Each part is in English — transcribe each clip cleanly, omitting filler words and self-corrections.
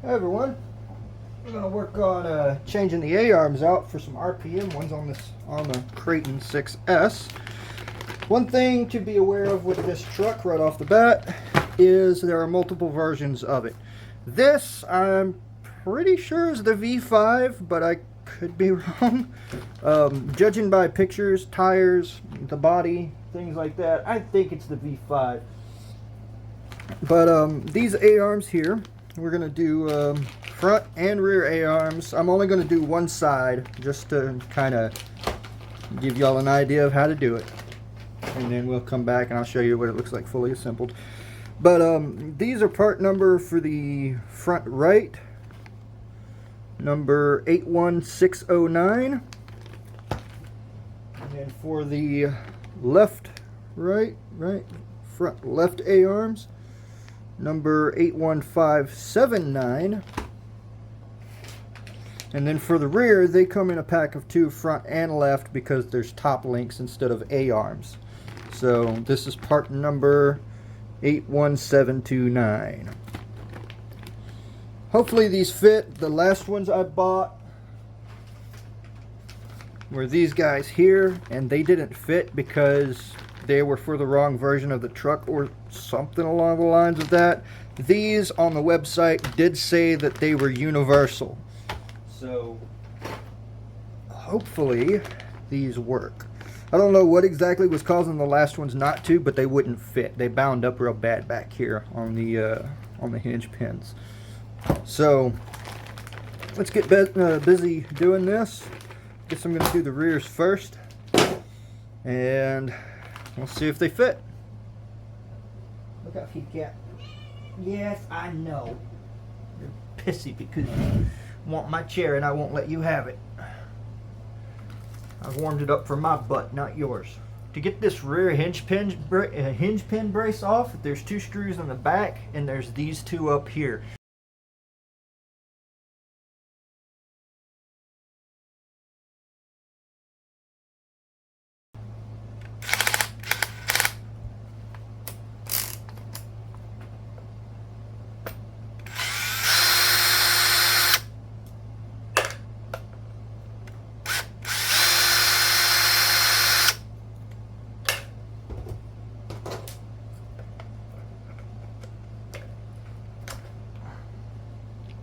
Hey everyone, we're going to work on changing the A-arms out for some RPM ones on this arrma Kraton 6S. One thing to be aware of with this truck right off the bat is there are multiple versions of it. This I'm pretty sure is the V5, but I could be wrong. Judging by pictures, tires, the body, things like that, I think it's the V5. But these A-arms here, we're going to do front and rear A-arms. I'm only going to do one side just to kind of give y'all an idea of how to do it. And then we'll come back and I'll show you what it looks like fully assembled. But these are part number for the front right, number 81609. And then for the left, front left A-arms, number 81579. And then for the rear, they come in a pack of two, front and left, because there's top links instead of A-arms. So this is part number 81729. Hopefully these fit. The last ones I bought were these guys here, and they didn't fit because they were for the wrong version of the truck or something along the lines of that. These on the website did say that they were universal. So hopefully these work. I don't know what exactly was causing the last ones not to, but they wouldn't fit. They bound up real bad back here on the hinge pins. So let's get busy doing this. Guess I'm going to do the rears first, and we'll see if they fit. Look out, Kitty Cat. Yes, I know. You're pissy because you want my chair and I won't let you have it. I've warmed it up for my butt, not yours. To get this rear hinge pin brace off, there's two screws on the back and there's these two up here.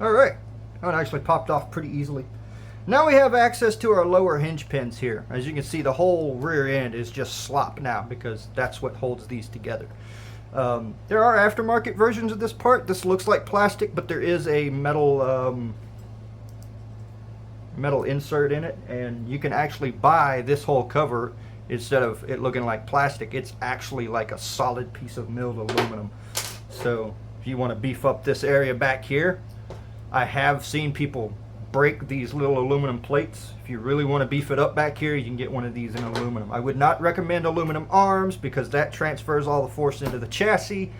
Alright, that one actually popped off pretty easily. Now we have access to our lower hinge pins here. As you can see, the whole rear end is just slop now because that's what holds these together. There are aftermarket versions of this part. This looks like plastic, but there is a metal insert in it, and you can actually buy this whole cover instead of it looking like plastic. It's actually like a solid piece of milled aluminum. So if you want to beef up this area back here, I have seen people break these little aluminum plates. If you really want to beef it up back here, you can get one of these in aluminum. I would not recommend aluminum arms because that transfers all the force into the chassis.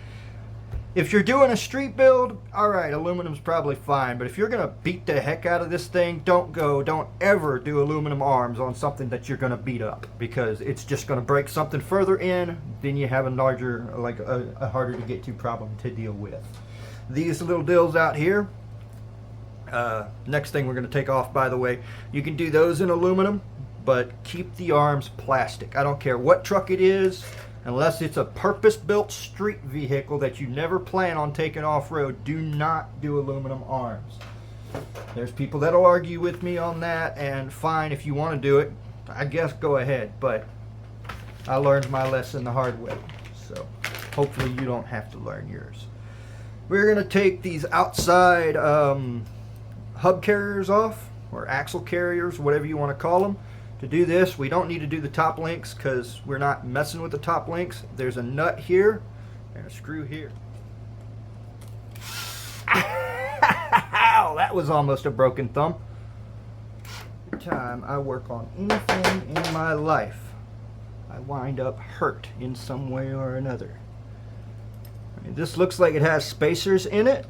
If you're doing a street build, alright, aluminum's probably fine, but if you're going to beat the heck out of this thing, don't ever do aluminum arms on something that you're going to beat up, because it's just going to break something further in, then you have a larger, like a harder to get to problem to deal with. These little dills out here, next thing we're going to take off, by the way, you can do those in aluminum, but keep the arms plastic. I don't care what truck it is, unless it's a purpose-built street vehicle that you never plan on taking off-road, do not do aluminum arms. There's people that'll argue with me on that, and fine, if you want to do it, I guess go ahead, but I learned my lesson the hard way, so hopefully you don't have to learn yours. We're going to take these outside hub carriers off, or axle carriers, whatever you want to call them. To do this, we don't need to do the top links because we're not messing with the top links. There's a nut here and a screw here. Ow, that was almost a broken thumb. Every time I work on anything in my life, I wind up hurt in some way or another. This looks like it has spacers in it.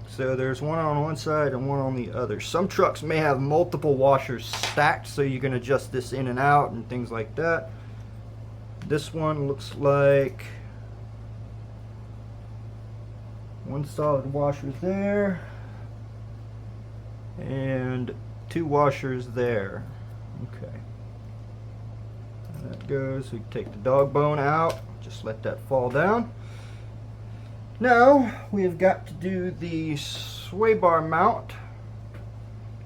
So there's one on one side and one on the other. Some trucks may have multiple washers stacked, so you can adjust this in and out and things like that. This one looks like one solid washer there, and 2 washers there. Okay. And that goes. We take the dog bone out. Just let that fall down. Now we have got to do the sway bar mount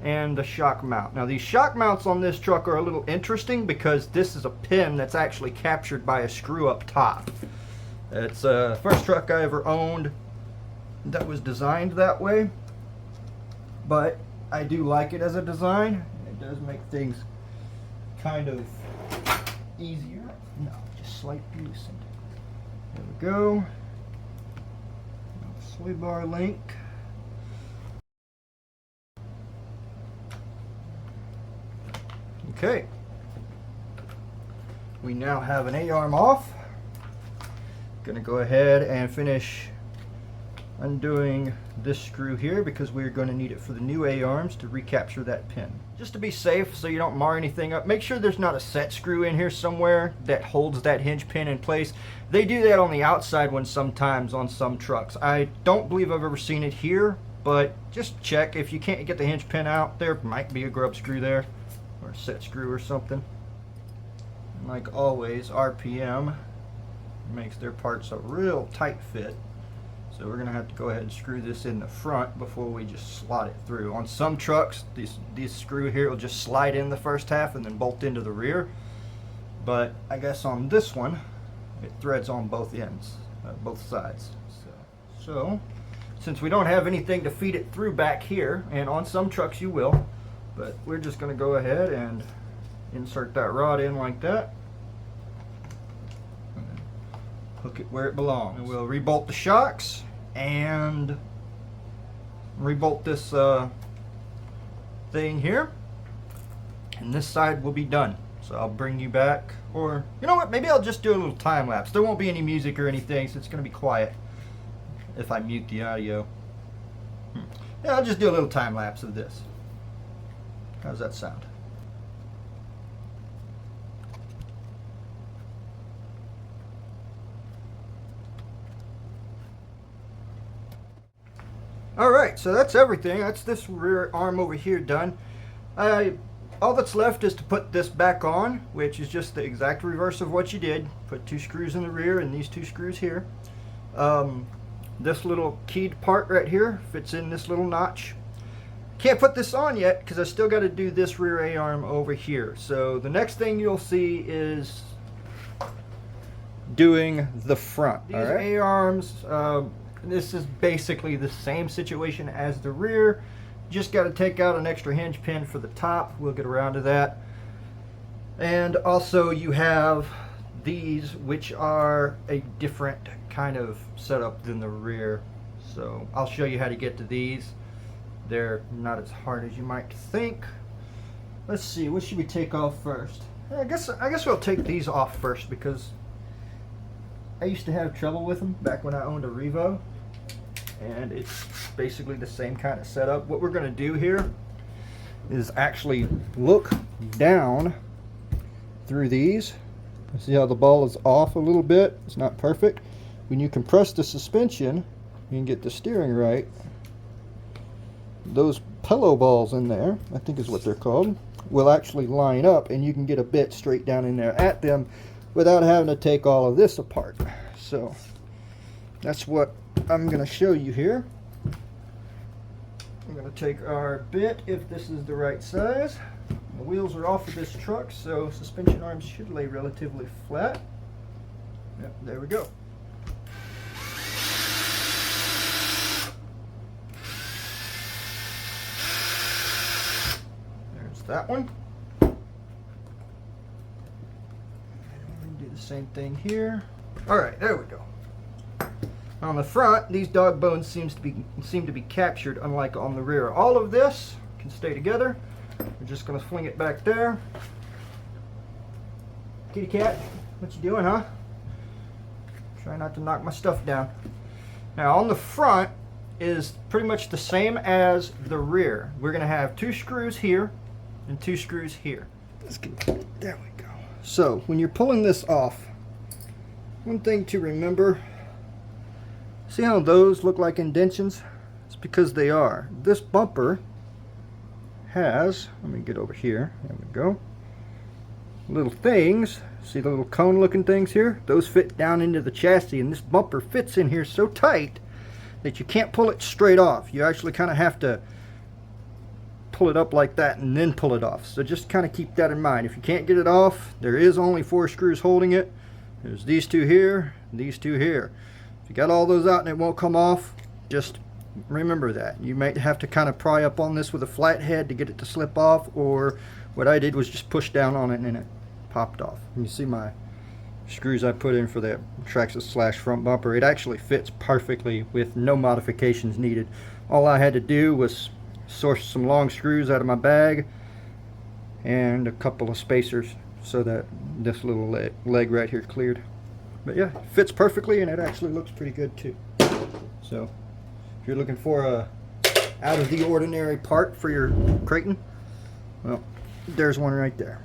and the shock mount. Now these shock mounts on this truck are a little interesting because this is a pin that's actually captured by a screw up top. It's the first truck I ever owned that was designed that way, but I do like it as a design. It does make things kind of easier. No, just slightly loosened. There we go. Sway bar link. Okay. We now have an A-arm off. Gonna go ahead and finish undoing this screw here because we're going to need it for the new A-arms to recapture that pin. Just to be safe so you don't mar anything up, make sure there's not a set screw in here somewhere that holds that hinge pin in place. They do that on the outside one sometimes on some trucks. I don't believe I've ever seen it here, but just check. If you can't get the hinge pin out, there might be a grub screw there or a set screw or something. And like always, RPM makes their parts a real tight fit. So we're going to have to go ahead and screw this in the front before we just slot it through. On some trucks, this screw here will just slide in the first half and then bolt into the rear. But I guess on this one, it threads on both ends, both sides. So since we don't have anything to feed it through back here, and on some trucks you will, but we're just going to go ahead and insert that rod in like that. Hook it where it belongs. And we'll rebolt the shocks and rebolt this thing here, and this side will be done. So I'll bring you back, or you know what, maybe I'll just do a little time lapse. There won't be any music or anything, so it's going to be quiet if I mute the audio. Yeah, I'll just do a little time lapse of this. How's that sound? Alright, so that's everything. That's this rear arm over here done. All that's left is to put this back on, which is just the exact reverse of what you did. Put 2 screws in the rear and these 2 screws here. This little keyed part right here fits in this little notch. Can't put this on yet because I still got to do this rear A-arm over here. So the next thing you'll see is doing the front. These A-arms, this is basically the same situation as the rear. Just got to take out an extra hinge pin for the top. We'll get around to that. And also you have these, which are a different kind of setup than the rear. So I'll show you how to get to these. They're not as hard as you might think. Let's see, what should we take off first? I guess we'll take these off first because I used to have trouble with them back when I owned a Revo, and it's basically the same kind of setup. What we're going to do here is actually look down through these. See how the ball is off a little bit? It's not perfect. When you compress the suspension, you can get the steering right. Those pillow balls in there, I think is what they're called, will actually line up, and you can get a bit straight down in there at them without having to take all of this apart. So that's what I'm going to show you here. I'm going to take our bit, if this is the right size. The wheels are off of this truck, so suspension arms should lay relatively flat. Yep, there we go. There's that one. Do the same thing here. Alright, there we go. On the front, these dog bones seem to be captured, unlike on the rear. All of this can stay together. We're just going to fling it back there. Kitty cat, what you doing, huh? Try not to knock my stuff down. Now on the front is pretty much the same as the rear. We're going to have 2 screws here and 2 screws here. There we go. So when you're pulling this off, one thing to remember, see how those look like indentions? It's because they are. This bumper has, let me get over here, there we go, little things. See the little cone looking things here? Those fit down into the chassis, and this bumper fits in here so tight that you can't pull it straight off. You actually kind of have to pull it up like that and then pull it off. So just kind of keep that in mind. If you can't get it off, there is only 4 screws holding it. There's these 2 here, these 2 here. If you got all those out and it won't come off, just remember that. You might have to kind of pry up on this with a flat head to get it to slip off, or what I did was just push down on it and it popped off. And you see my screws I put in for that Traxxas / front bumper. It actually fits perfectly with no modifications needed. All I had to do was source some long screws out of my bag and a couple of spacers so that this little leg right here cleared. But yeah, it fits perfectly, and it actually looks pretty good too. So if you're looking for a out of the ordinary part for your Kraton, well, there's one right there.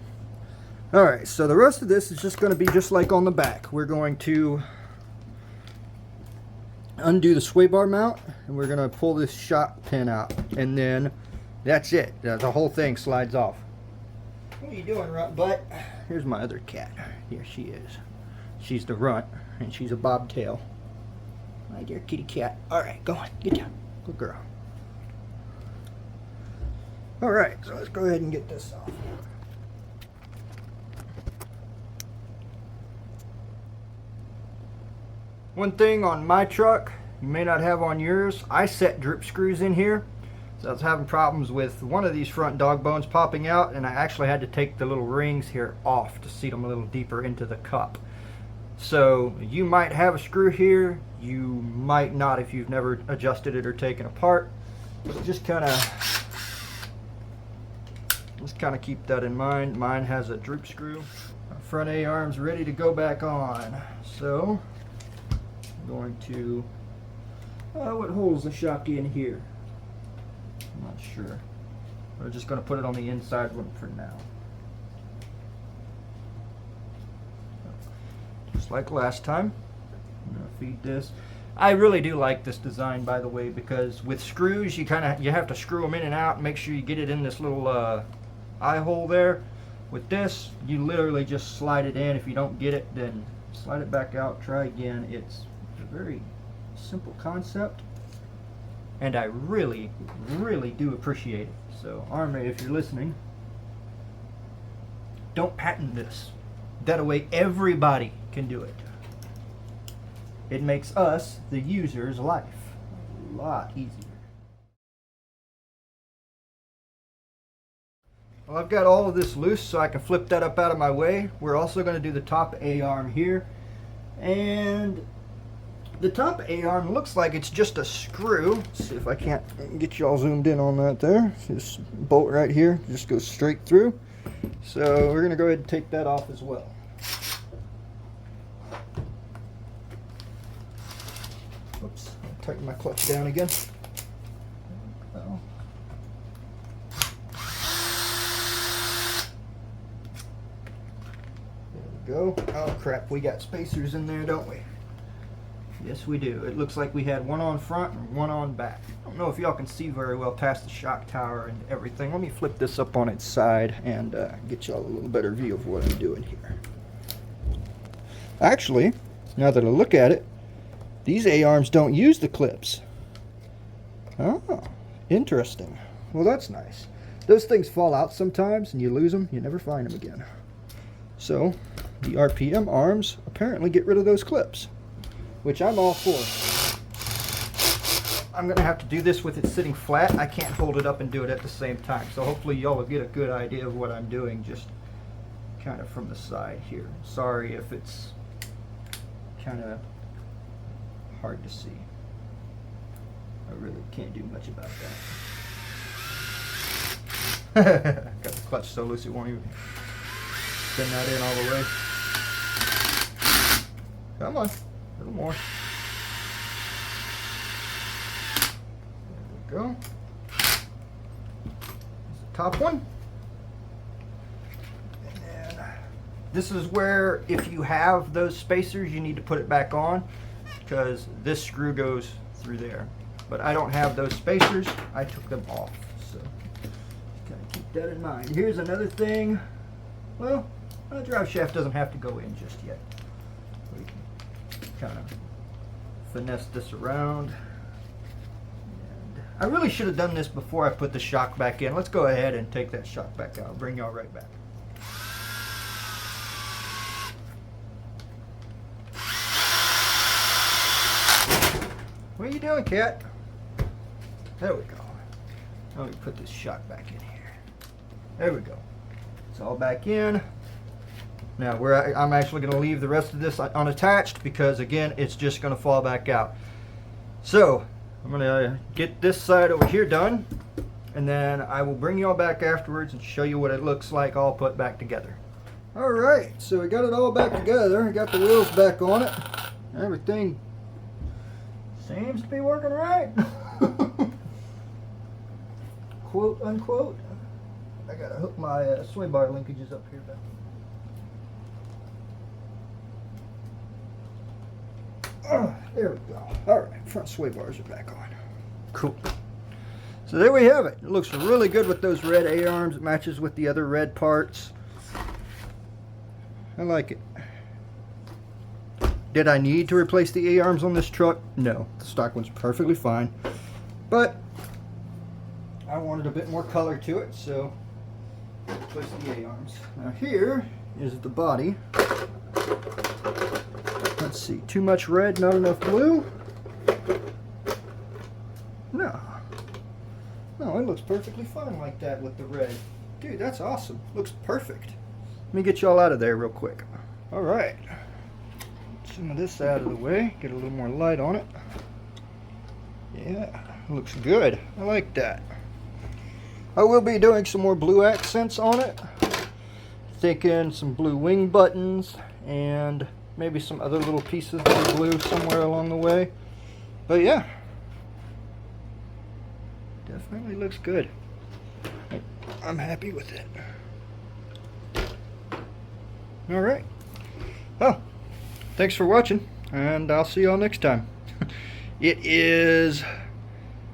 Alright, so the rest of this is just going to be just like on the back. We're going to undo the sway bar mount, and we're going to pull this shock pin out, and then that's it. The whole thing slides off. What are you doing, runt butt? Here's my other cat. Here she is. She's the runt, and she's a bobtail. My dear kitty cat. Alright, go on. Get down. Good girl. Alright, so let's go ahead and get this off. One thing on my truck you may not have on yours, I set drip screws in here. So I was having problems with one of these front dog bones popping out, and I actually had to take the little rings here off to seat them a little deeper into the cup. So you might have a screw here, you might not if you've never adjusted it or taken apart. Just kind of keep that in mind. Mine has a droop screw. My front A-arm's ready to go back on. So I'm going to, what holds the shock in here? I'm not sure. We're just going to put it on the inside one for now. Just like last time. I'm going to feed this. I really do like this design, by the way, because with screws you have to screw them in and out and make sure you get it in this little eye hole there. With this, you literally just slide it in. If you don't get it, then slide it back out, try again. It's a very simple concept, and I really do appreciate it. So arrma, if you're listening, don't patent this. That way everybody can do it. It makes us, the user's life, a lot easier. Well, I've got all of this loose so I can flip that up out of my way. We're also going to do the top A-arm here. And the top A-arm looks like it's just a screw. Let's see if I can't get you all zoomed in on that there. This bolt right here just goes straight through. So we're going to go ahead and take that off as well. Oops, I'll tighten my clutch down again. Oh. There we go. Oh crap, we got spacers in there, don't we? Yes, we do. It looks like we had one on front and one on back. I don't know if y'all can see very well past the shock tower and everything. Let me flip this up on its side and get y'all a little better view of what I'm doing here. Actually, now that I look at it, these A-arms don't use the clips. Oh, interesting. Well, that's nice. Those things fall out sometimes and you lose them. You never find them again. So, the RPM arms apparently get rid of those clips, which I'm all for. I'm going to have to do this with it sitting flat. I can't hold it up and do it at the same time. So hopefully y'all will get a good idea of what I'm doing just kind of from the side here. Sorry if it's kind of hard to see. I really can't do much about that. Got the clutch so loose it won't even spin that in all the way. Come on, a little more. There we go. There's the top one. And then this is where, if you have those spacers, you need to put it back on, because this screw goes through there. But I don't have those spacers. I took them off. So kind keep that in mind. Here's another thing. Well, the drive shaft doesn't have to go in just yet. We can kind of finesse this around. And I really should have done this before I put the shock back in. Let's go ahead and take that shock back out. I'll bring y'all right back. What are you doing, cat? There we go. Let me put this shock back in here. There we go. It's all back in. Now I'm actually going to leave the rest of this unattached because again it's just going to fall back out. So I'm going to get this side over here done, and then I will bring y'all back afterwards and show you what it looks like all put back together. Alright, so we got it all back together. I got the wheels back on it. Everything seems to be working right. Quote unquote. I gotta hook my sway bar linkages up here back. There we go. Alright, front sway bars are back on. Cool. So there we have it. It looks really good with those red A-arms. It matches with the other red parts. I like it. Did I need to replace the A-arms on this truck? No. The stock one's perfectly fine. But I wanted a bit more color to it, so I replaced the A-arms. Now here is the body. Let's see. Too much red, not enough blue? No. No, it looks perfectly fine like that with the red. Dude, that's awesome. Looks perfect. Let me get y'all out of there real quick. Alright. Some of this out of the way. Get a little more light on it. Yeah, looks good. I like that. I will be doing some more blue accents on it. Thinking some blue wing buttons and maybe some other little pieces that are blue somewhere along the way. But yeah, definitely looks good. I'm happy with it. Alright. Well, thanks for watching, and I'll see y'all next time. It is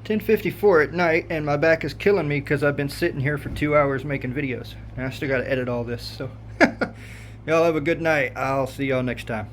10:54 at night, and my back is killing me because I've been sitting here for 2 hours making videos. And I still got to edit all this, so y'all have a good night. I'll see y'all next time.